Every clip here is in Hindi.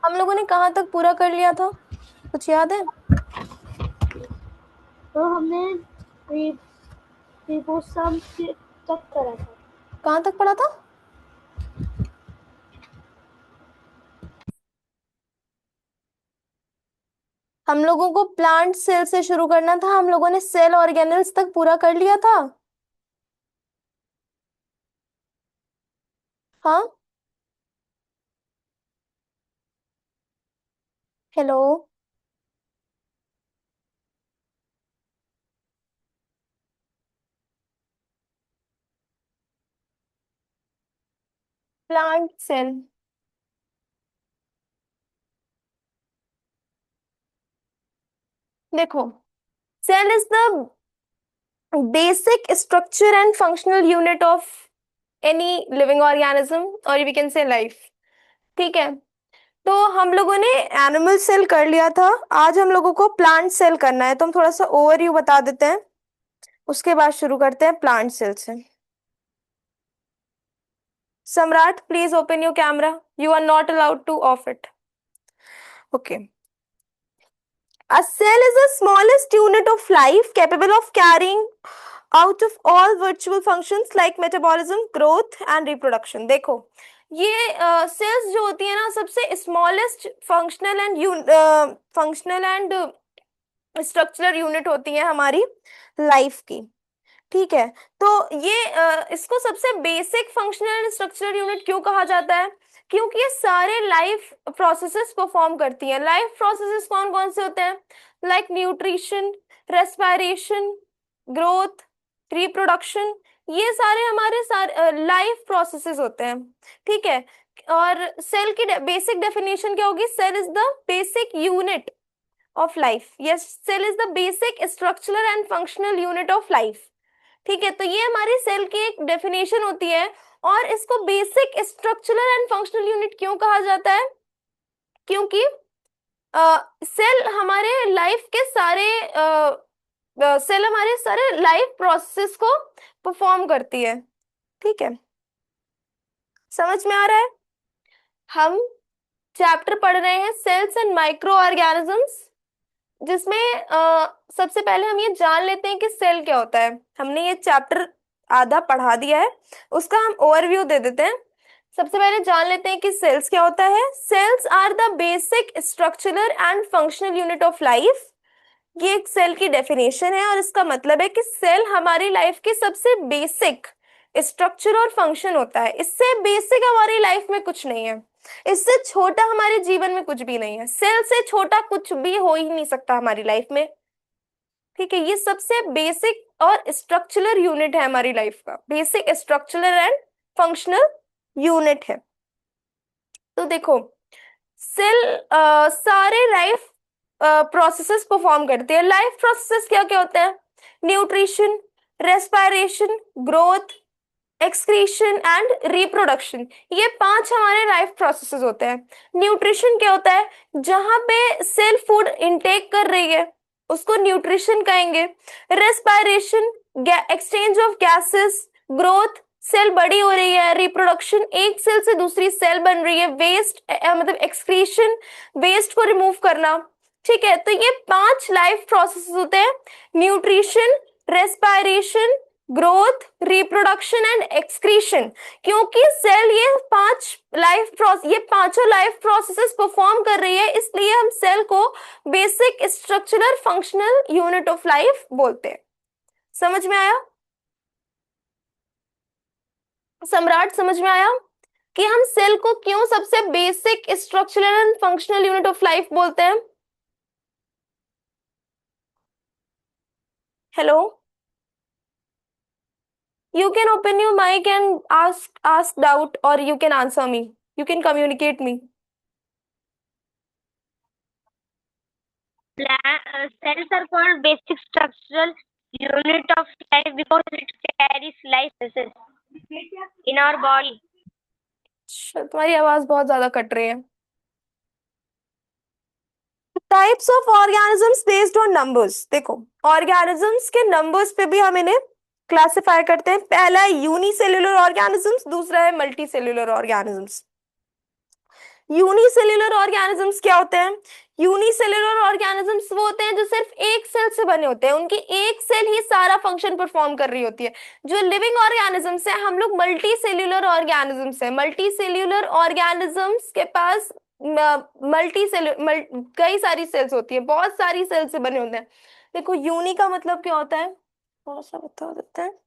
हम लोगों ने कहाँ तक पूरा कर लिया था? कुछ याद है? तो हमने रिबोसोम तक करा था। कहाँ तक पढ़ा था? हम लोगों को प्लांट सेल से शुरू करना था। हम लोगों ने सेल ऑर्गेनेल्स तक पूरा कर लिया था। हाँ। हेलो। Plant cell. देखो, cell is the basic structure and functional unit of any living organism और वी कैन से लाइफ। ठीक है। तो हम लोगों ने एनिमल सेल कर लिया था। आज हम लोगों को प्लांट सेल करना है, तो हम थोड़ा सा ओवरव्यू बता देते हैं, उसके बाद शुरू करते हैं प्लांट सेल से। Samrat, please open your camera. You are not allowed to off it. Okay. A cell is the smallest unit of life capable of carrying out of all virtual functions like metabolism, growth and reproduction. देखो, ये सेल्स जो होती है ना, सबसे smallest functional and structural unit होती है हमारी लाइफ की। ठीक है। तो ये इसको सबसे basic functional and structural unit क्यों कहा जाता है? क्योंकि ये सारे लाइफ प्रोसेसेस परफॉर्म करती हैं। लाइफ प्रोसेसेस कौन कौन से होते हैं? Like nutrition, respiration, growth, reproduction. ये सारे हमारे सारे लाइफ प्रोसेसेस होते हैं। ठीक है। और सेल की बेसिक डेफिनेशन क्या होगी? Cell is the basic unit of life. Yes, cell is the basic structural and functional unit of life. ठीक है। तो ये हमारी सेल की एक डेफिनेशन होती है। और इसको basic structural and functional unit क्यों कहा जाता है? क्योंकि सेल हमारे लाइफ के सारे सेल हमारे सारे लाइफ प्रोसेस को परफॉर्म करती है। ठीक है। समझ में आ रहा है? हम चैप्टर पढ़ रहे हैं सेल्स एंड माइक्रो ऑर्गेनिजम्स, जिसमें सबसे पहले हम ये जान लेते हैं कि सेल क्या होता है। हमने ये चैप्टर आधा पढ़ा दिया है, उसका हम ओवरव्यू दे देते हैं। सबसे पहले जान लेते हैं कि सेल्स क्या होता है। Cells are the basic structural and functional unit of life. ये एक सेल की डेफिनेशन है और इसका मतलब है कि सेल हमारी लाइफ की सबसे बेसिक स्ट्रक्चर और फंक्शन होता है। इससे बेसिक हमारी लाइफ में कुछ नहीं है, इससे छोटा हमारे जीवन में कुछ भी नहीं है। सेल से छोटा कुछ भी हो ही नहीं सकता हमारी लाइफ में। ठीक है। ये सबसे बेसिक और स्ट्रक्चरल यूनिट है हमारी लाइफ का, basic structural and functional unit है। तो देखो, सेल सारे लाइफ प्रोसेसेस परफॉर्म करते हैं। लाइफ प्रोसेसेस क्या क्या होते हैं? Nutrition, respiration, growth, excretion and reproduction. ये पांच हमारे लाइफ प्रोसेसेस होते हैं। न्यूट्रिशन क्या होता है? जहां पे सेल फूड इनटेक कर रही है उसको न्यूट्रिशन कहेंगे। Respiration, exchange of gases. Growth, cell बड़ी हो रही है। रिप्रोडक्शन, एक सेल से दूसरी सेल बन रही है। वेस्ट मतलब एक्सक्रीशन, वेस्ट को रिमूव करना। ठीक है। तो ये पांच लाइफ प्रोसेसेस होते हैं: nutrition, respiration, growth, reproduction and excretion. क्योंकि सेल ये पांचों लाइफ प्रोसेसेस परफॉर्म कर रही है, इसलिए हम सेल को basic structural functional unit of life बोलते हैं। समझ में आया? सम्राट, समझ में आया कि हम सेल को क्यों सबसे basic structural and functional unit of life बोलते हैं? Hello. You can open your mic and ask doubt, or you can answer me. You can communicate me. Cells are called basic structural unit of life because it carries life processes in our body. तुम्हारी आवाज बहुत ज्यादा कट रही है। Types of organisms based on numbers. देखो, ऑर्गेनिजम्स के नंबर्स पे भी हम इन्हें क्लासिफाई करते हैं। पहला है यूनिसेल्युलर ऑर्गेनिजम्स, दूसरा है मल्टीसेल्युलर ऑर्गेनिजम्स। यूनिसेल्यूलर ऑर्गेनिजम्स क्या होते हैं? यूनिसेल्यूलर ऑर्गेनिजम्स वो होते हैं जो सिर्फ एक सेल से बने होते हैं, उनकी एक सेल ही सारा फंक्शन परफॉर्म कर रही होती है। जो लिविंग ऑर्गेनिजम्स है, हम लोग मल्टी सेल्यूलर ऑर्गेनिजम्स है। मल्टी सेल्यूलर ऑर्गेनिजम्स के पास मल्टी सेल कई सारी सेल्स होती है, बहुत सारी सेल से बने होते हैं। देखो यूनि का मतलब क्या होता है, थोड़ा सा बता देते हैं।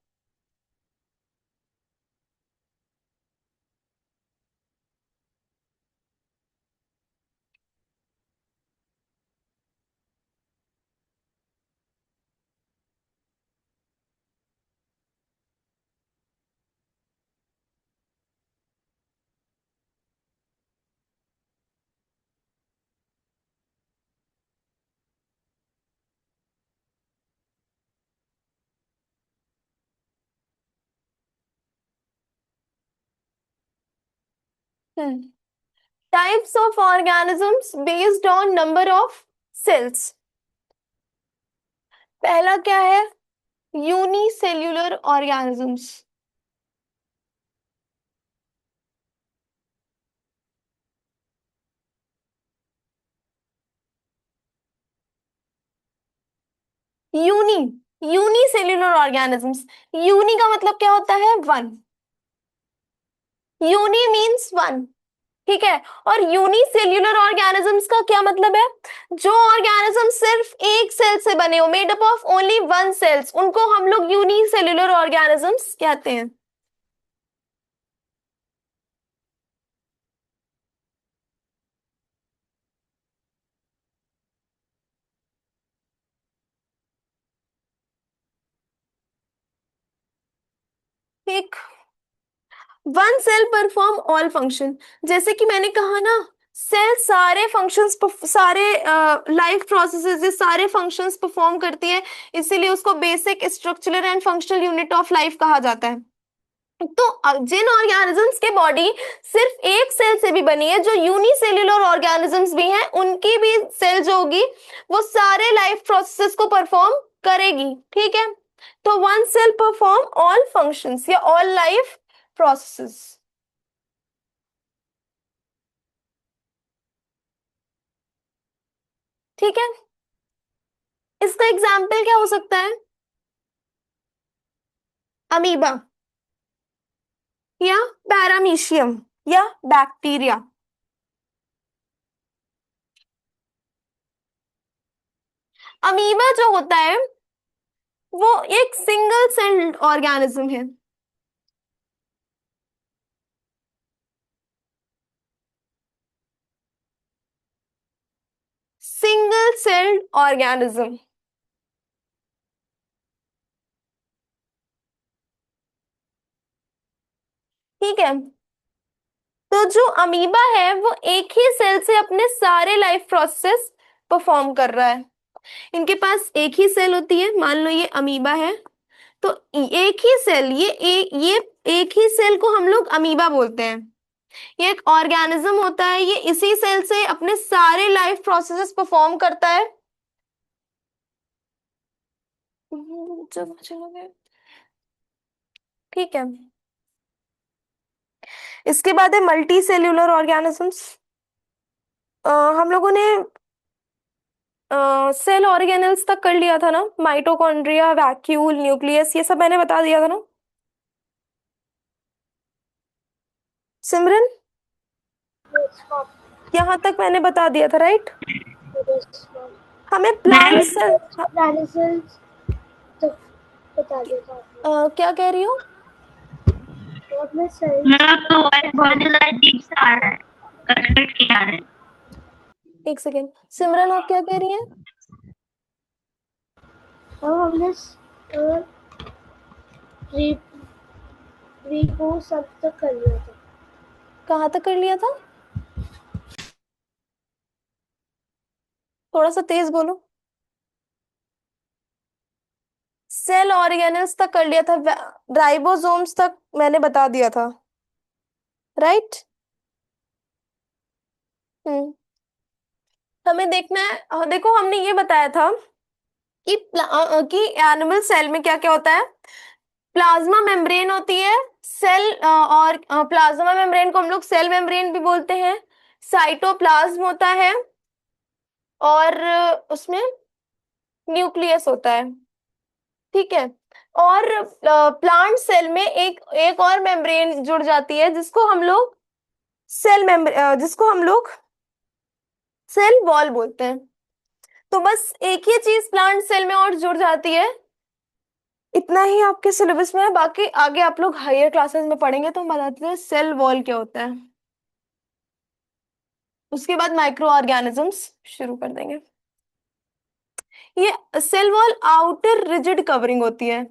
Types of organisms based on number of cells. पहला क्या है? Unicellular organisms. Uni unicellular organisms. Uni का मतलब क्या होता है? वन। यूनी मीन्स वन, ठीक है। और यूनिसेल्यूलर ऑर्गेनिजम्स का क्या मतलब है? जो ऑर्गेनिज्म सिर्फ एक सेल से बने हो, made up of only one cells, उनको हम लोग यूनिसेल्यूलर ऑर्गेनिजम्स कहते हैं। ठीक। One cell perform all function. जैसे कि मैंने कहा ना, सेल सारे फंक्शंस, सारे लाइफ प्रोसेसेस, ये सारे फंक्शंस परफॉर्म करती है, इसीलिए उसको basic structural and functional unit of life कहा जाता है। तो जिन ऑर्गेनिजम्स के बॉडी सिर्फ एक सेल से भी बनी है, जो यूनिसेल्यूलर ऑर्गेनिजम्स भी हैं, उनकी भी सेल जो होगी वो सारे लाइफ प्रोसेसेस को परफॉर्म करेगी, ठीक है। तो one cell perform all functions या ऑल लाइफ प्रोसेसेस, ठीक है। इसका एग्जाम्पल क्या हो सकता है? अमीबा, या पैरामीशियम, या बैक्टीरिया। अमीबा जो होता है वो एक सिंगल सेल्ड ऑर्गेनिज्म है। सिंगल सेल्ड ऑर्गेनिज्म, ठीक है। तो जो अमीबा है वो एक ही सेल से अपने सारे लाइफ प्रोसेस परफॉर्म कर रहा है। इनके पास एक ही सेल होती है, मान लो ये अमीबा है। तो एक ही सेल, ये एक ही सेल को हम लोग अमीबा बोलते हैं। ये एक ऑर्गेनिज्म होता है, ये इसी सेल से अपने सारे लाइफ प्रोसेसेस परफॉर्म करता है। चलो चलो, ठीक है। इसके बाद है मल्टी सेल्यूलर ऑर्गेनिजम्स। हम लोगों ने सेल ऑर्गेनल्स तक कर लिया था ना, माइटोकॉन्ड्रिया, वैक्यूल, न्यूक्लियस, ये सब मैंने बता दिया था ना सिमरन। यहाँ तक मैंने बता दिया था, राइट। हमें प्लांट सेल, क्या कह रही हो? मेरा तो वॉइस बहुत ज्यादा अजीब सा आ रहा है, कट के आ रहा है। एक सेकेंड सिमरन, आप क्या कह रही हैं? हमने प्री को सब तक कर लिया था। कहाँ तक कर लिया था? थोड़ा सा तेज बोलो। सेल ऑर्गेनल्स तक कर लिया था, राइबोसोम्स तक मैंने बता दिया था, राइट। हम्म। हमें देखना है, देखो हमने ये बताया था कि कि एनिमल सेल में क्या क्या होता है। प्लाज्मा मेम्ब्रेन होती है, सेल और प्लाज्मा मेम्ब्रेन को हम लोग सेल मेम्ब्रेन भी बोलते हैं। साइटोप्लाज्म होता है और उसमें न्यूक्लियस होता है। ठीक है। और प्लांट सेल में एक एक और मेम्ब्रेन जुड़ जाती है जिसको हम लोग जिसको हम लोग सेल वॉल बोलते हैं। तो बस एक ही चीज प्लांट सेल में और जुड़ जाती है, इतना ही आपके सिलेबस में है। बाकी आगे आप लोग हायर क्लासेस में पढ़ेंगे तो हम बताते हैं सेल वॉल क्या होता है। उसके बाद माइक्रो ऑर्गेनिजम्स शुरू कर देंगे। ये cell wall outer rigid covering होती है।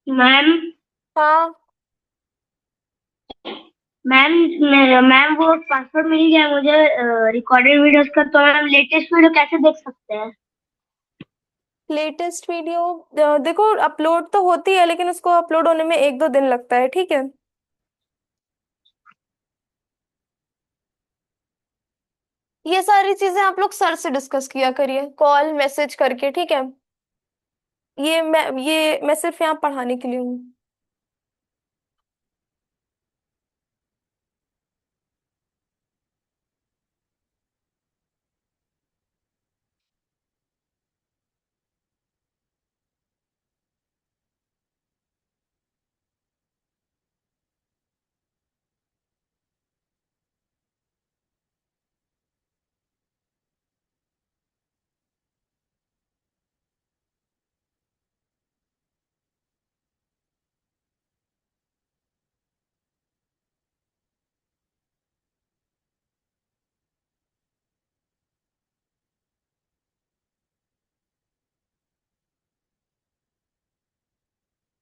मैम हाँ, मैम मैम वो पासवर्ड मिल गया मुझे रिकॉर्डेड वीडियोस का, तो मैम लेटेस्ट वीडियो कैसे देख सकते हैं? लेटेस्ट वीडियो देखो अपलोड तो होती है लेकिन उसको अपलोड होने में 1-2 दिन लगता है। ठीक है। ये सारी चीजें आप लोग सर से डिस्कस किया करिए कॉल मैसेज करके। ठीक है। ये मैं सिर्फ यहाँ पढ़ाने के लिए हूँ।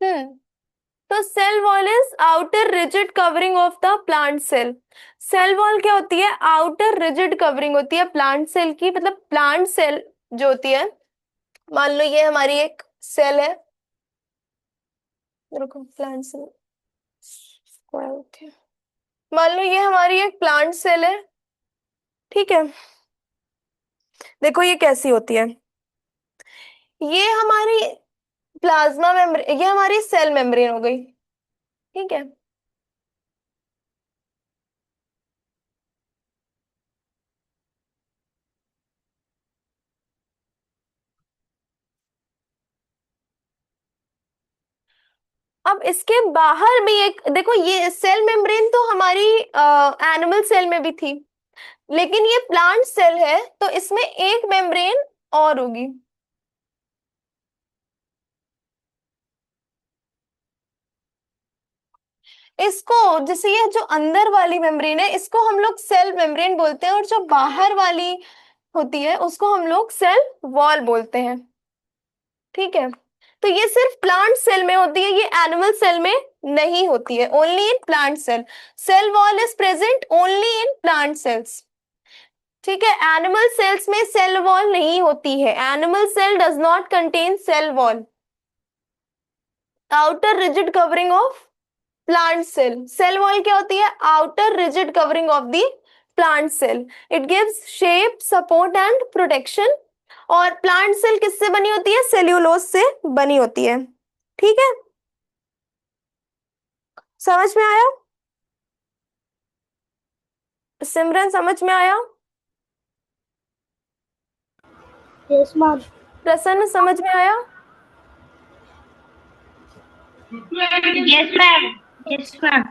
हम्म। तो cell wall is outer rigid covering of the plant cell. Cell wall क्या होती है? आउटर रिजिड कवरिंग होती है प्लांट सेल की। मतलब प्लांट सेल जो होती है, मान लो ये हमारी एक सेल है। रुको, प्लांट सेल मान लो ये हमारी एक प्लांट सेल है। ठीक है। देखो ये कैसी होती है। ये हमारी प्लाज्मा मेम्ब्रेन, ये हमारी सेल मेम्ब्रेन हो गई। ठीक है। अब इसके बाहर भी एक देखो, ये सेल मेम्ब्रेन तो हमारी एनिमल सेल में भी थी, लेकिन ये प्लांट सेल है तो इसमें एक मेम्ब्रेन और होगी। इसको, जैसे ये जो अंदर वाली मेम्ब्रेन है इसको हम लोग सेल मेम्ब्रेन बोलते हैं, और जो बाहर वाली होती है उसको हम लोग सेल वॉल बोलते हैं। ठीक है। तो ये सिर्फ प्लांट सेल में होती है, ये एनिमल सेल में नहीं होती है। Only in plant cell. Cell wall is present only in plant cells. ठीक है। एनिमल सेल्स में सेल वॉल नहीं होती है। Animal cell does not contain cell wall. Outer rigid covering of plant cell. Cell wall क्या होती है? Outer rigid covering of the plant cell. It gives shape, support and protection. और प्लांट सेल किससे बनी होती है? सेल्यूलोज से बनी होती है। ठीक है। समझ में आया? सिमरन समझ में आया? Yes ma'am. प्रसन्न समझ में आया? Yes ma'am. Yes ma'am.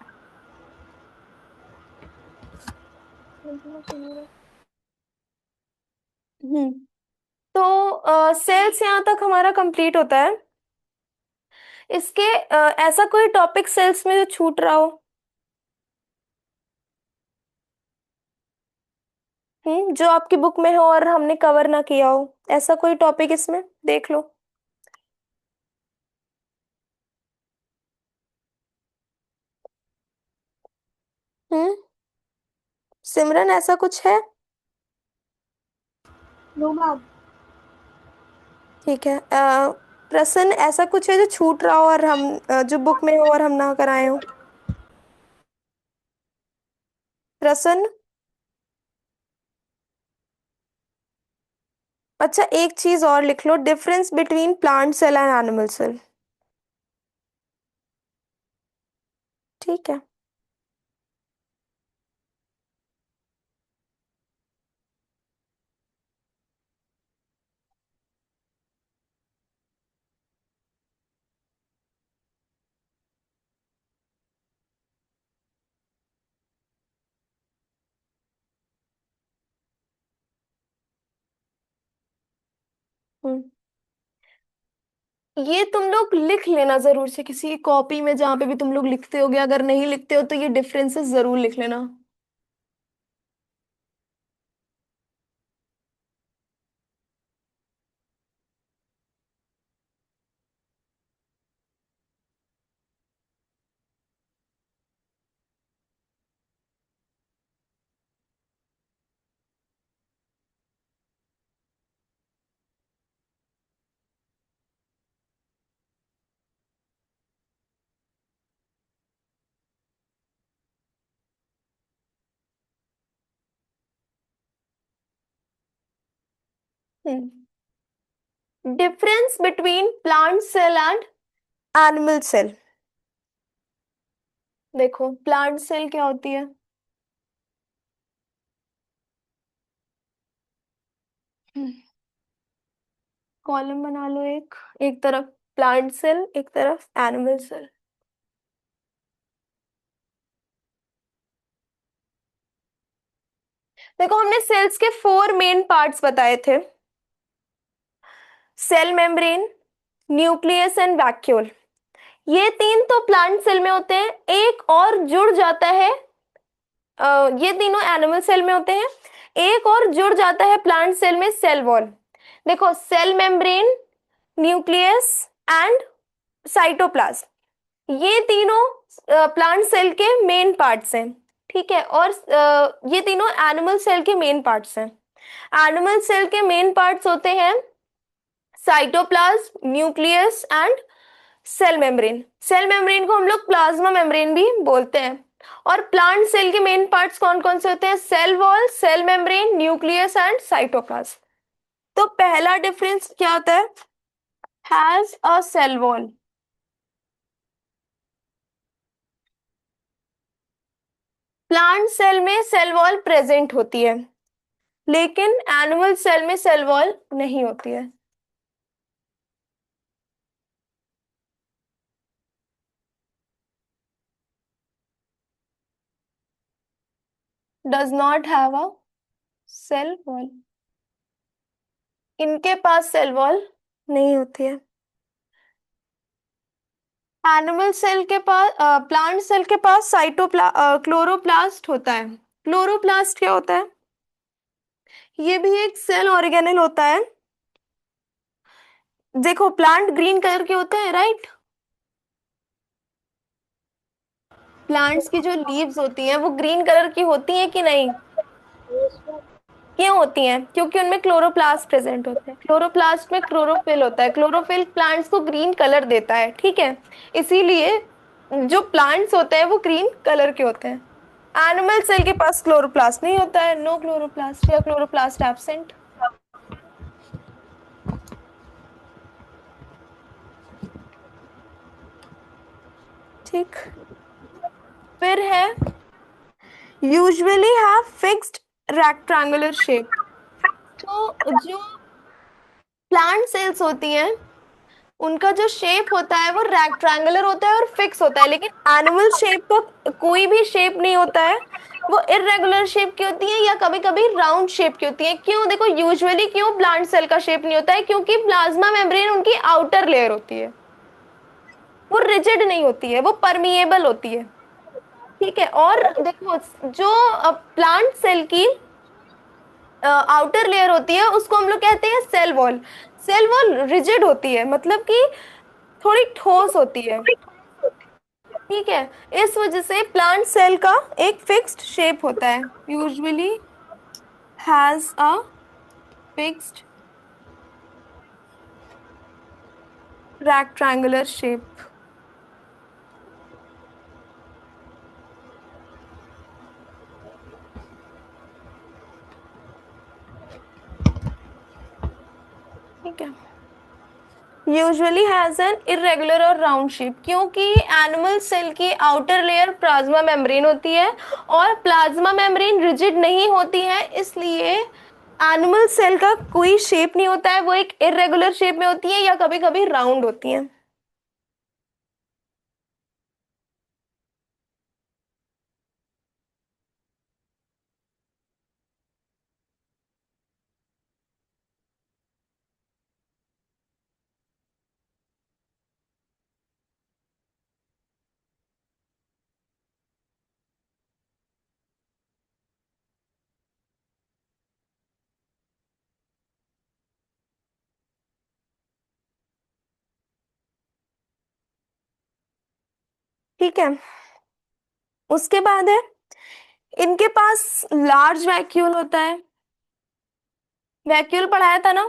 Hmm. तो सेल्स यहाँ तक हमारा कंप्लीट होता है। इसके ऐसा कोई टॉपिक सेल्स में जो छूट रहा हो, जो आपकी बुक में हो और हमने कवर ना किया हो, ऐसा कोई टॉपिक इसमें देख लो। हम्म। सिमरन ऐसा कुछ है? No ma'am. ठीक है। प्रश्न ऐसा कुछ है जो छूट रहा हो और हम जो बुक में हो और हम ना कराए हो? प्रश्न। अच्छा, एक चीज और लिख लो, difference between plant cell and animal cell. ठीक है। हम्म। ये तुम लोग लिख लेना जरूर से किसी कॉपी में, जहां पे भी तुम लोग लिखते होगे। अगर नहीं लिखते हो तो ये डिफरेंसेस जरूर लिख लेना। Difference between plant cell and animal cell. देखो, प्लांट सेल क्या होती है? कॉलम बना लो, एक एक तरफ प्लांट सेल, एक तरफ एनिमल सेल। देखो, हमने सेल्स के 4 मेन पार्ट्स बताए थे। Cell membrane, nucleus and vacuole. ये 3 तो प्लांट सेल में होते हैं, एक और जुड़ जाता है। ये तीनों एनिमल सेल में होते हैं, एक और जुड़ जाता है प्लांट सेल में, सेल वॉल। देखो, cell membrane, nucleus and cytoplasm, ये तीनों प्लांट सेल के मेन पार्ट्स हैं। ठीक है। और ये तीनों एनिमल सेल के मेन पार्ट्स हैं। एनिमल सेल के मेन पार्ट्स होते हैं cytoplasm, nucleus and cell membrane. Cell membrane को हम लोग प्लाज्मा मेम्ब्रेन भी बोलते हैं। और प्लांट सेल के मेन पार्ट्स कौन कौन से होते हैं? Cell wall, cell membrane, nucleus and cytoplasm. तो पहला डिफरेंस क्या होता है? Has a cell wall. Plant cell में सेल वॉल प्रेजेंट होती है, लेकिन एनिमल सेल में सेल वॉल नहीं होती है। Does not have a cell wall. इनके पास सेल वॉल नहीं होती है। एनिमल सेल के पास, प्लांट सेल के पास क्लोरोप्लास्ट होता है। क्लोरोप्लास्ट क्या होता है? ये भी एक सेल ऑर्गेनेल होता है। देखो, प्लांट ग्रीन कलर के होते हैं, राइट? प्लांट्स की जो लीव्स होती हैं वो ग्रीन कलर की होती हैं कि नहीं? Yes, ma'am. क्यों होती हैं? क्योंकि उनमें क्लोरोप्लास्ट प्रेजेंट होते हैं। क्लोरोप्लास्ट में क्लोरोफिल होता है। क्लोरोफिल प्लांट्स को ग्रीन कलर देता है, ठीक है? इसीलिए जो प्लांट्स होते हैं वो ग्रीन कलर के होते हैं। एनिमल सेल के पास क्लोरोप्लास्ट नहीं होता है, नो क्लोरोप्लास्ट या क्लोरोप्लास्ट एब्सेंट। ठीक। फिर है usually have fixed rectangular shape. तो जो प्लांट सेल्स होती हैं उनका जो शेप होता है वो रेक्टेंगुलर होता है और फिक्स होता है, लेकिन एनिमल शेप का कोई भी शेप नहीं होता है। वो इरेगुलर शेप की होती है या कभी कभी राउंड शेप की होती है। क्यों? देखो, यूजुअली क्यों प्लांट सेल का शेप नहीं होता है? क्योंकि प्लाज्मा मेम्ब्रेन उनकी आउटर लेयर होती है, वो रिजिड नहीं होती है, वो परमिएबल होती है। ठीक है। और देखो, जो प्लांट सेल की आउटर लेयर होती है उसको हम लोग कहते हैं cell wall. Cell wall rigid होती है, मतलब कि थोड़ी ठोस होती है। ठीक है। इस वजह से प्लांट सेल का एक फिक्स्ड शेप होता है, usually has a fixed rectangular shape. ठीक है, यूजुअली हैज एन इरेगुलर और राउंड शेप, क्योंकि एनिमल सेल की आउटर लेयर प्लाज्मा मेम्ब्रेन होती है और प्लाज्मा मेम्ब्रेन रिजिड नहीं होती है, इसलिए एनिमल सेल का कोई शेप नहीं होता है, वो एक इरेगुलर शेप में होती है या कभी कभी राउंड होती है। ठीक है, उसके बाद है इनके पास लार्ज वैक्यूल होता है। वैक्यूल पढ़ाया था ना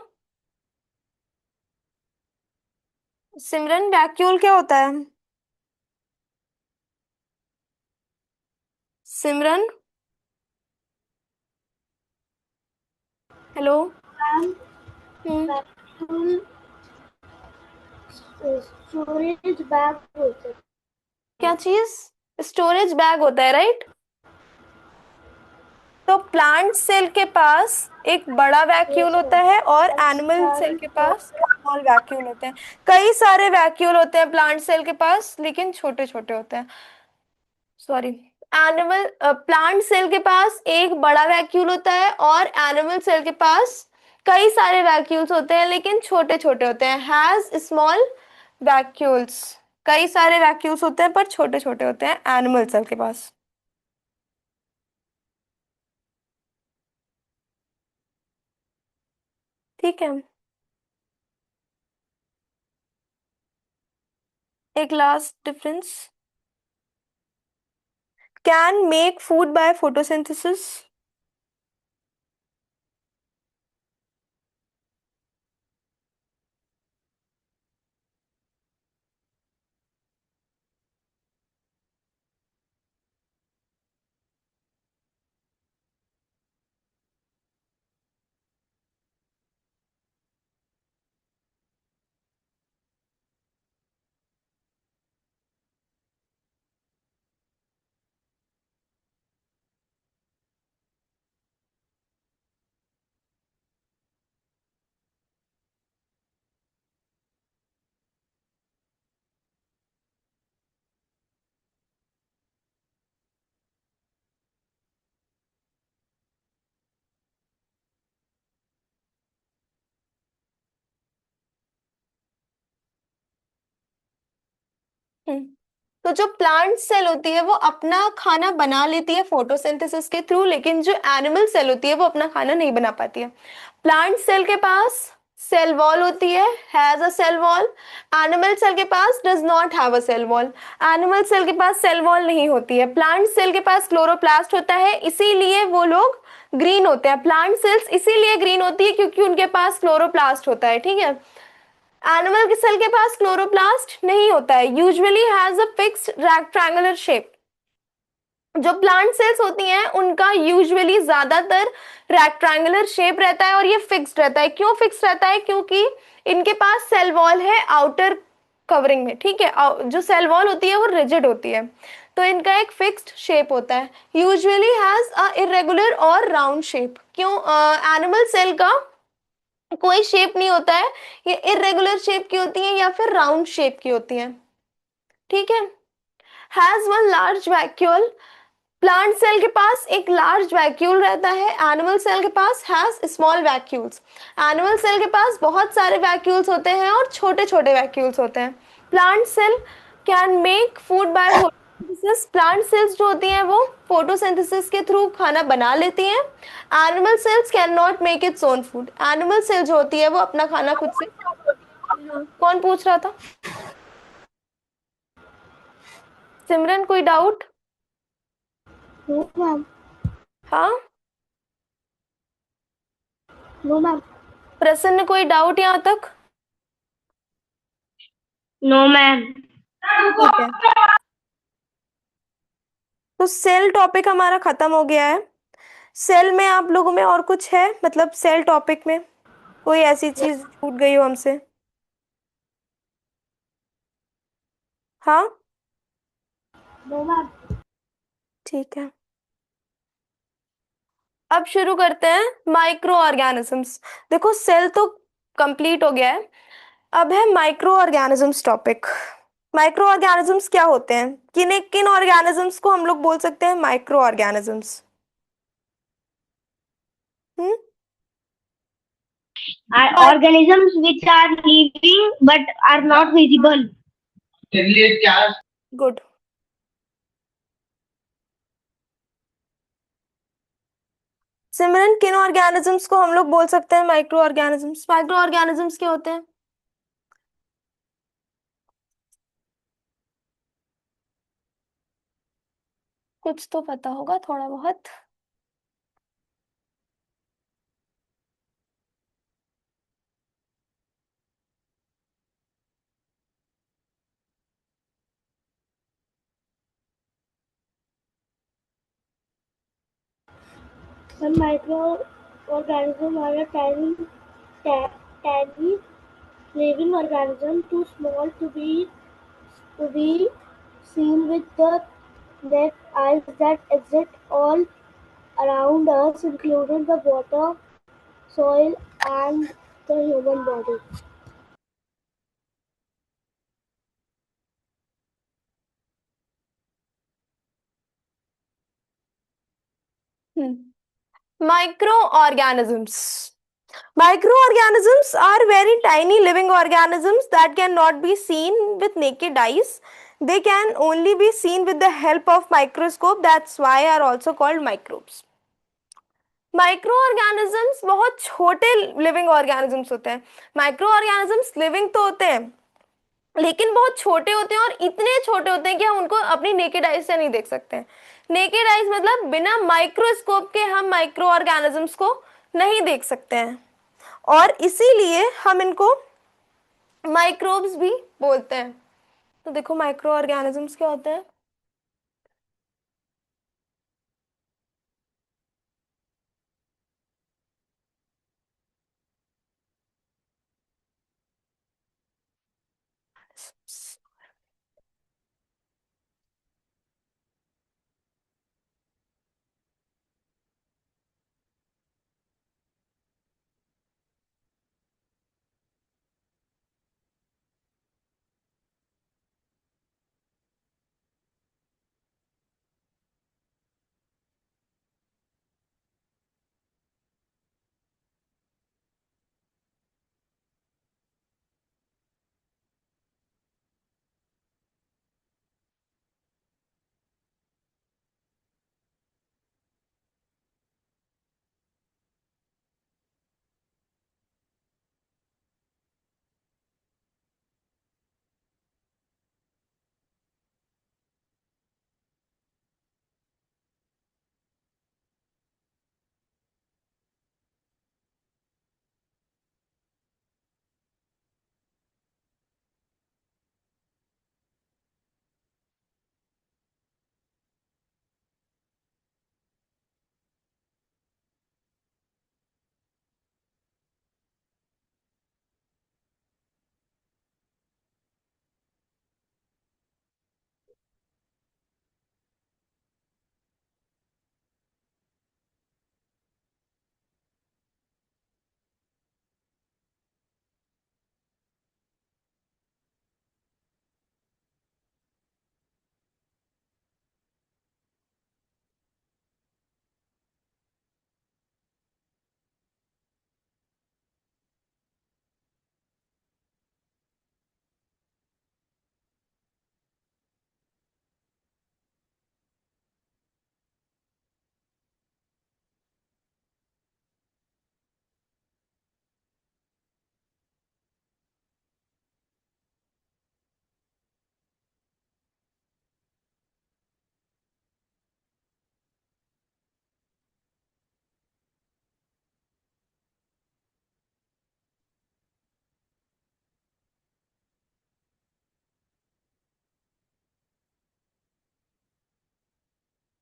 सिमरन, वैक्यूल क्या होता है सिमरन? हेलो। मैम, हम्म। वैक्यूम स्टोरेज बैग होते हैं। क्या चीज? स्टोरेज बैग होता है, राइट। तो प्लांट सेल के पास एक बड़ा वैक्यूल यस होता मैम, है और एनिमल सेल एक्सटर्नल के पास स्मॉल वैक्यूल होते हैं। कई सारे वैक्यूल होते हैं प्लांट सेल के पास, लेकिन छोटे छोटे होते हैं। सॉरी, एनिमल प्लांट सेल के पास एक बड़ा वैक्यूल होता है और एनिमल सेल के पास कई सारे वैक्यूल्स होते हैं, लेकिन छोटे छोटे होते हैं। हैज स्मॉल वैक्यूल्स, कई सारे वैक्यूल्स होते हैं पर छोटे छोटे होते हैं एनिमल सेल के पास। ठीक है, एक last difference, can make food by photosynthesis. तो जो प्लांट सेल होती है वो अपना खाना बना लेती है फोटोसिंथेसिस के थ्रू, लेकिन जो एनिमल सेल होती है वो अपना खाना नहीं बना पाती है। प्लांट सेल के पास सेल वॉल होती है, has a cell wall. Animal cell के पास does not have a cell wall, animal cell के पास सेल वॉल नहीं होती है। प्लांट सेल के पास क्लोरोप्लास्ट होता है, इसीलिए वो लोग ग्रीन होते हैं। प्लांट सेल्स इसीलिए ग्रीन होती है क्योंकि उनके पास क्लोरोप्लास्ट होता है। ठीक है, एनिमल के सेल के पास क्लोरोप्लास्ट नहीं होता है, usually has a fixed rectangular shape. जो प्लांट सेल्स होती हैं उनका यूजुअली ज्यादातर रेक्टेंगुलर शेप रहता है और ये फिक्स्ड रहता है। क्यों फिक्स्ड रहता है? क्योंकि इनके पास सेल वॉल है आउटर कवरिंग में। ठीक है, जो सेल वॉल होती है वो रिजिड होती है, तो इनका एक फिक्स्ड शेप होता है। यूजुअली हैज अ इरेगुलर और राउंड शेप। क्यों? एनिमल सेल का कोई शेप नहीं होता है, ये इरेगुलर शेप की होती है या फिर राउंड शेप की होती है। ठीक है, has one large vacuole, plant cell के पास एक लार्ज वैक्यूल रहता है, एनिमल सेल के पास has small vacuoles. Animal cell के पास बहुत सारे वैक्यूल्स होते हैं और छोटे छोटे वैक्यूल्स होते हैं। Plant cell can make food by photosynthesis, plant cells जो होती हैं वो फोटोसिंथेसिस के थ्रू खाना बना लेती हैं। Animal cells can not make its own food, animal cell जो होती है वो अपना खाना खुद से। हाँ, कौन पूछ रहा था? सिमरन, कोई डाउट? नो मैम, हाँ, नो मैम। प्रसन्न, कोई डाउट यहाँ तक? No ma'am. ठीक है, तो सेल टॉपिक हमारा खत्म हो गया है। सेल में आप लोगों में और कुछ है, मतलब सेल टॉपिक में कोई ऐसी चीज छूट गई हो हमसे? हाँ, No, ma'am. ठीक है, अब शुरू करते हैं माइक्रो ऑर्गेनिजम्स। देखो सेल तो कंप्लीट हो गया है, अब है micro organisms topic. Micro organisms क्या होते हैं, किन किन ऑर्गेनिजम्स को हम लोग बोल सकते हैं micro organisms? Hmm, Are organisms which are living but are not visible. Good. Simran, किन ऑर्गेनिजम्स को हम लोग बोल सकते हैं माइक्रो ऑर्गेनिजम्स? माइक्रो ऑर्गेनिजम्स क्या होते हैं? कुछ तो पता होगा थोड़ा बहुत। Some microorganisms are a tiny living organism too small to be seen with the naked eyes that exist all around us, including the water, soil, and the human body. Microorganisms. Microorganisms are very tiny living organisms that cannot be seen with naked eyes. They can only be seen with the help of microscope. That's why are also called microbes. Micro organisms बहुत छोटे लिविंग ऑर्गेनिजम्स होते हैं। माइक्रो ऑर्गेनिजम्स लिविंग तो होते हैं लेकिन बहुत छोटे होते हैं, और इतने छोटे होते हैं कि हम उनको अपनी नेकेड आइज से नहीं देख सकते हैं। नेकेड आइज मतलब बिना माइक्रोस्कोप के हम माइक्रो ऑर्गेनिजम्स को नहीं देख सकते हैं, और इसीलिए हम इनको माइक्रोब्स भी बोलते हैं। तो देखो माइक्रो ऑर्गेनिजम्स क्या होते हैं।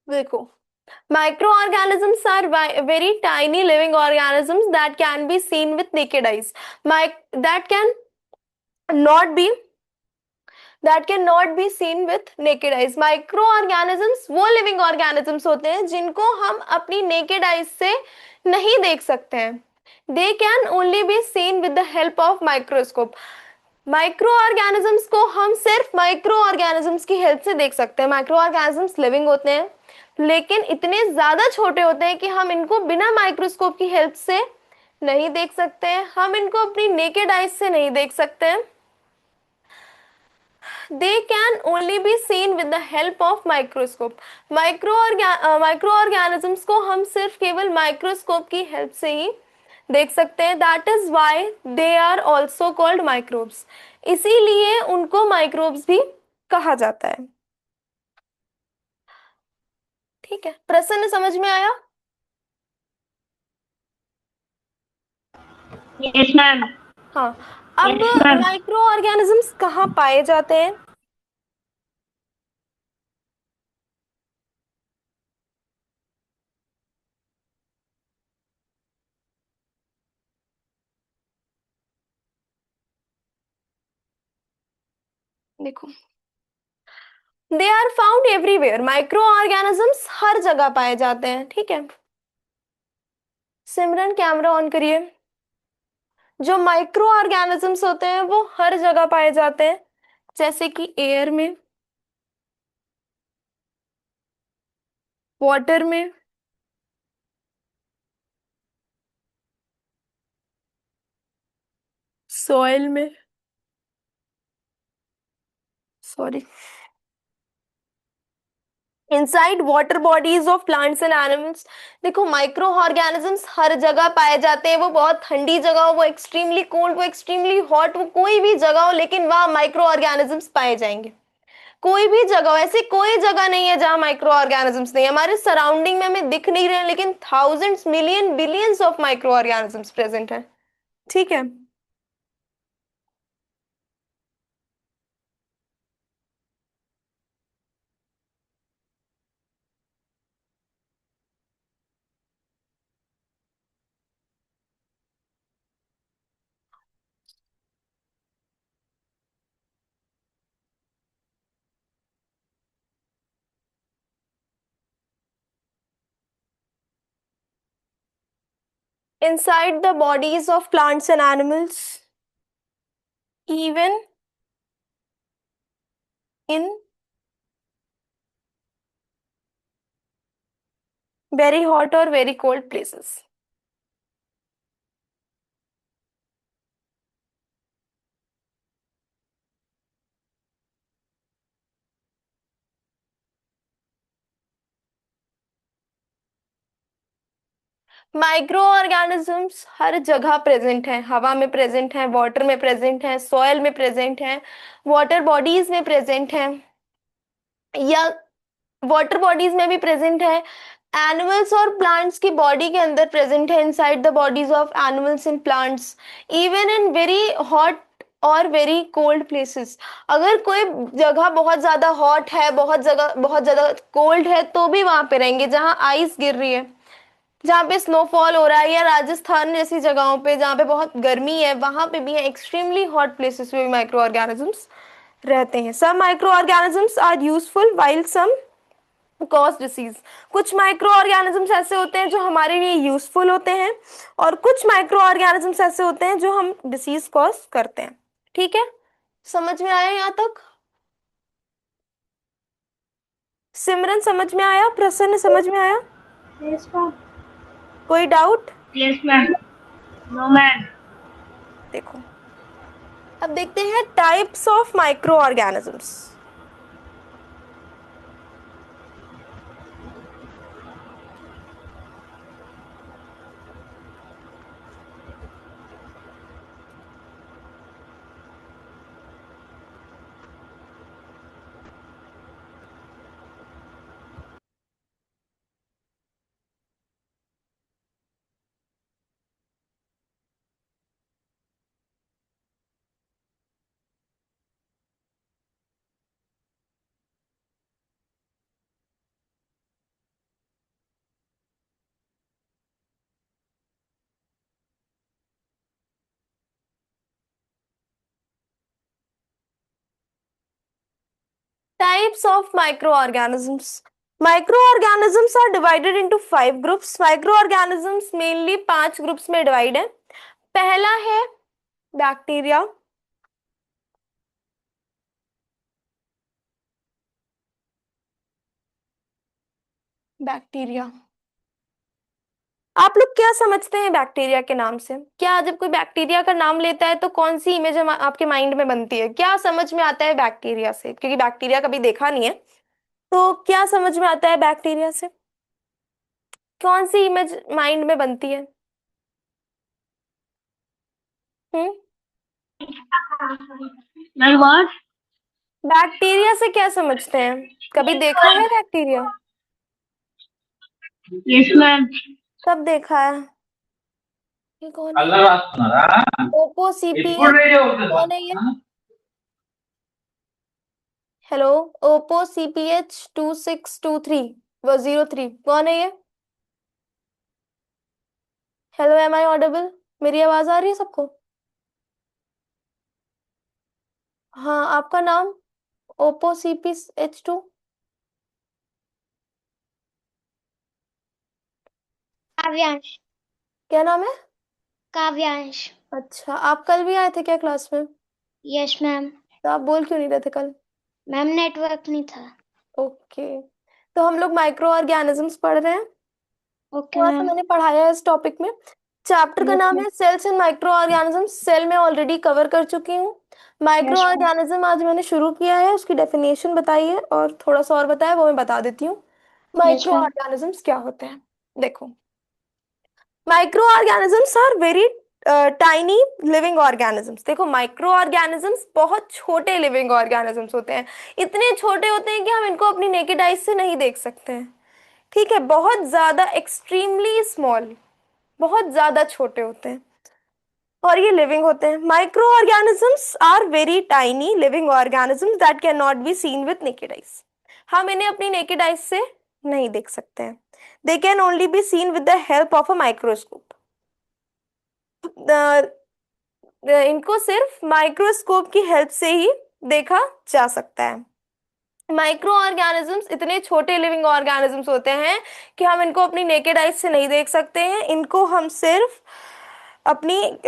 देखो, microorganisms are very tiny living organisms that can be seen with naked eyes. That can not be seen with naked eyes. Micro organisms वो लिविंग ऑर्गेनिजम्स होते हैं जिनको हम अपनी नेकेड आइज से नहीं देख सकते हैं. They can only be seen with the help of microscope. Micro organisms को हम सिर्फ माइक्रो ऑर्गेनिजम्स की हेल्प से देख सकते हैं. माइक्रो ऑर्गेनिजम्स लिविंग होते हैं लेकिन इतने ज्यादा छोटे होते हैं कि हम इनको बिना माइक्रोस्कोप की हेल्प से नहीं देख सकते हैं. हम इनको अपनी नेकेड आइज से नहीं देख सकते हैं. They can only be seen with the help of microscope. Micro organisms को हम सिर्फ केवल माइक्रोस्कोप की हेल्प से ही देख सकते हैं. That is why they are also called microbes. इसीलिए उनको माइक्रोब्स भी कहा जाता है. ठीक है, प्रश्न समझ में आया? Yes ma'am. हाँ. अब यस मैम. माइक्रो ऑर्गेनिजम्स कहाँ पाए जाते हैं? देखो, they are found everywhere. Micro organisms हर जगह पाए जाते हैं. ठीक है, सिमरन कैमरा ऑन करिए. जो माइक्रो ऑर्गेनिजम्स होते हैं वो हर जगह पाए जाते हैं, जैसे कि एयर में, वाटर में, सॉइल में, sorry, inside water bodies of plants and animals. देखो, माइक्रो ऑर्गेनिजम्स हर जगह पाए जाते हैं. वो बहुत ठंडी जगह हो, वो एक्सट्रीमली कोल्ड, वो एक्सट्रीमली हॉट, वो कोई भी जगह हो, लेकिन वहां माइक्रो ऑर्गेनिजम्स पाए जाएंगे. कोई भी जगह हो, ऐसी कोई जगह नहीं है जहां माइक्रो ऑर्गेनिजम्स नहीं है. हमारे सराउंडिंग में हमें दिख नहीं रहे हैं लेकिन thousands, million, billions of micro organisms present है. ठीक है. Inside the bodies of plants and animals, even in very hot or very cold places. Micro organisms हर जगह प्रेजेंट है. हवा में प्रेजेंट है, वाटर में प्रेजेंट है, सॉइल में प्रेजेंट है, वाटर बॉडीज में प्रेजेंट है, या वाटर बॉडीज में भी प्रेजेंट है. एनिमल्स और प्लांट्स की बॉडी के अंदर प्रेजेंट है, inside the bodies of animals and plants, even in very hot और वेरी कोल्ड प्लेसेस. अगर कोई जगह बहुत ज्यादा हॉट है, बहुत ज्यादा कोल्ड है, तो भी वहां पे रहेंगे. जहां आइस गिर रही है, जहाँ पे स्नोफॉल हो रहा है, या राजस्थान जैसी जगहों पे जहाँ पे बहुत गर्मी है, वहां पे भी है. एक्सट्रीमली हॉट प्लेसेस में भी माइक्रो ऑर्गेनिजम्स रहते हैं. Some micro organisms are useful while some cause disease. कुछ माइक्रो ऑर्गेनिजम्स ऐसे होते हैं जो हमारे लिए यूजफुल होते हैं, और कुछ माइक्रो ऑर्गेनिजम्स ऐसे होते हैं जो हम डिसीज कॉज करते हैं. ठीक है, समझ में आया यहाँ तक? सिमरन समझ में आया? प्रसन्न समझ में आया? Yes, ma'am. कोई doubt? Yes ma'am. No ma'am. देखो, अब देखते हैं types of micro organisms. Types of microorganisms. Microorganisms are divided into 5 groups. Microorganisms mainly 5 groups में डिवाइड है. पहला है बैक्टीरिया. बैक्टीरिया, आप लोग क्या समझते हैं बैक्टीरिया के नाम से? क्या जब कोई बैक्टीरिया का नाम लेता है तो कौन सी इमेज आपके माइंड में बनती है? क्या समझ में आता है बैक्टीरिया से? क्योंकि बैक्टीरिया कभी देखा नहीं है, तो क्या समझ में आता है बैक्टीरिया से? कौन सी इमेज माइंड में बनती है? हम्म. बैक्टीरिया से क्या समझते हैं? कभी देखा है बैक्टीरिया? Yes ma'am. कब देखा है? ये कौन है? అల్ల రాస్తున్నారా ओपोसीपियस. ఎప్పుడు రెడీ అవుతుందా कौन है ये? हेलो. OPOCPH2623 वो 03 कौन है ये? Hello, am I audible? मेरी आवाज आ रही है सबको? हाँ, आपका नाम? OPOCPH2. काव्यांश। क्या नाम है? काव्यांश। अच्छा, आप कल भी आए थे क्या क्लास में? Yes ma'am. तो आप बोल क्यों नहीं रहे थे कल? मैम नेटवर्क नहीं था। ओके. तो हम लोग माइक्रो ऑर्गेनिजम्स पढ़ रहे हैं. ओके थोड़ा सा मैम। मैंने पढ़ाया है इस टॉपिक में. चैप्टर का यस नाम मैम। है cells and micro organisms. Cell में ऑलरेडी कवर कर चुकी हूँ. Micro yes ma'am. ऑर्गेनिज्म आज मैंने शुरू किया है, उसकी डेफिनेशन बताई है और थोड़ा सा और बताया, वो मैं बता देती हूँ. Yes micro ma'am. ऑर्गेनिजम्स क्या होते हैं? देखो, micro organisms are very tiny living organisms. देखो, माइक्रो ऑर्गेनिजम्स बहुत छोटे लिविंग ऑर्गेनिजम्स होते हैं. इतने छोटे होते हैं कि हम इनको अपनी नेकेड आइज से नहीं देख सकते हैं. ठीक है, बहुत ज्यादा एक्सट्रीमली स्मॉल, बहुत ज्यादा छोटे होते हैं और ये लिविंग होते हैं. Micro organisms are very tiny living organisms that can not be seen with naked eyes. हम इन्हें अपनी नेकेड आइज से नहीं देख सकते हैं. They can only be seen with the help of a microscope. इनको सिर्फ माइक्रोस्कोप की हेल्प से ही देखा जा सकता है. माइक्रो ऑर्गेनिजम्स इतने छोटे लिविंग ऑर्गेनिजम्स होते हैं कि हम इनको अपनी नेकेड आइज से नहीं देख सकते हैं. इनको हम सिर्फ अपनी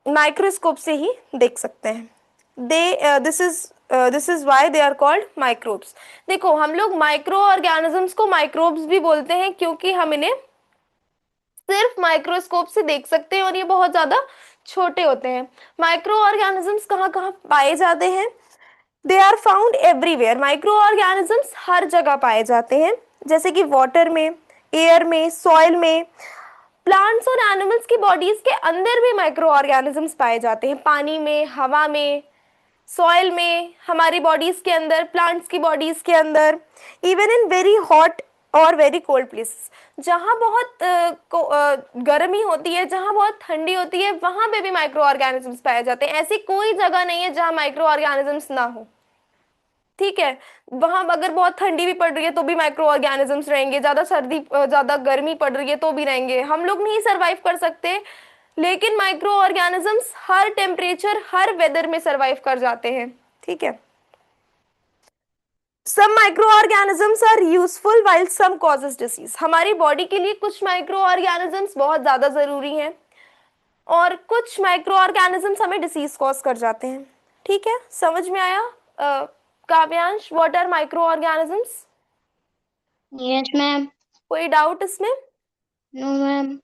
माइक्रोस्कोप से ही देख सकते हैं. They this is why they are called microbes. देखो, हम लोग माइक्रो ऑर्गेनिजम्स को माइक्रोब्स भी बोलते हैं क्योंकि हम इन्हें सिर्फ माइक्रोस्कोप से देख सकते हैं और ये बहुत ज्यादा छोटे होते हैं. माइक्रो ऑर्गेनिजम्स कहाँ कहाँ पाए जाते हैं? They are found everywhere. Micro organisms हर जगह पाए जाते हैं, जैसे कि वाटर में, एयर में, सॉइल में. प्लांट्स और एनिमल्स की बॉडीज के अंदर भी माइक्रो ऑर्गेनिजम्स पाए जाते हैं. पानी में, हवा में, सॉइल में, हमारी बॉडीज के अंदर, प्लांट्स की बॉडीज के अंदर. इवन इन वेरी हॉट और वेरी कोल्ड प्लेसेस, जहाँ बहुत गर्मी होती है, जहाँ बहुत ठंडी होती है, वहां पे भी माइक्रो ऑर्गेनिजम्स पाए जाते हैं. ऐसी कोई जगह नहीं है जहाँ माइक्रो ऑर्गेनिजम्स ना हो. ठीक है, वहां अगर बहुत ठंडी भी पड़ रही है तो भी माइक्रो ऑर्गेनिजम्स रहेंगे. ज्यादा सर्दी, ज्यादा गर्मी पड़ रही है तो भी रहेंगे. हम लोग नहीं सरवाइव कर सकते, लेकिन माइक्रो ऑर्गेनिजम्स हर टेम्परेचर, हर वेदर में सरवाइव कर जाते हैं. ठीक है. Some micro organisms are useful while some causes disease. हमारी बॉडी के लिए कुछ माइक्रो ऑर्गेनिजम्स बहुत ज्यादा जरूरी हैं और कुछ माइक्रो ऑर्गेनिजम्स हमें डिसीज कॉज कर जाते हैं. ठीक है, समझ में आया? Kavyansh, what are micro organisms? Yes ma'am. कोई डाउट इसमें? No ma'am.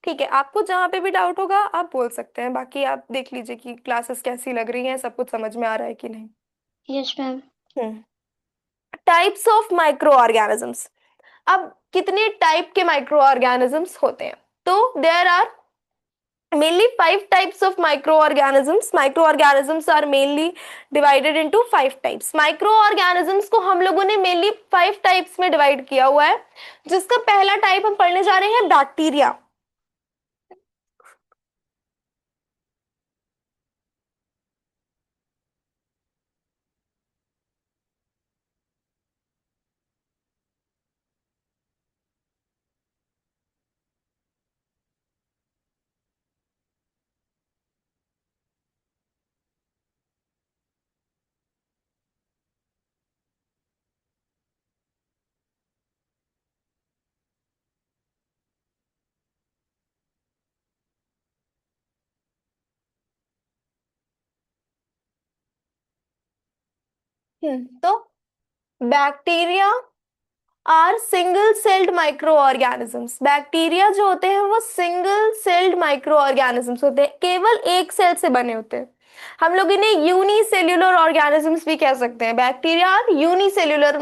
ठीक है, आपको जहाँ पे भी डाउट होगा आप बोल सकते हैं. बाकी आप देख लीजिए कि क्लासेस कैसी लग रही हैं, सब कुछ समझ में आ रहा है कि नहीं. Yes ma'am. Types of micro organisms. अब कितने टाइप के माइक्रो ऑर्गेनिजम्स होते हैं? तो there are mainly 5 types of microorganisms. Microorganisms are mainly divided into 5 types. Microorganisms को हम लोगों ने mainly 5 types में divide किया हुआ है, जिसका पहला टाइप हम पढ़ने जा रहे हैं बैक्टीरिया. तो bacteria are single celled micro organisms. Bacteria जो होते हैं वो सिंगल सेल्ड माइक्रो ऑर्गेनिजम्स होते हैं, केवल एक सेल से बने होते हैं। हम लोग इन्हें यूनिसेल्युलर ऑर्गेनिजम्स भी कह सकते हैं। बैक्टीरिया आर यूनिसेल्युलर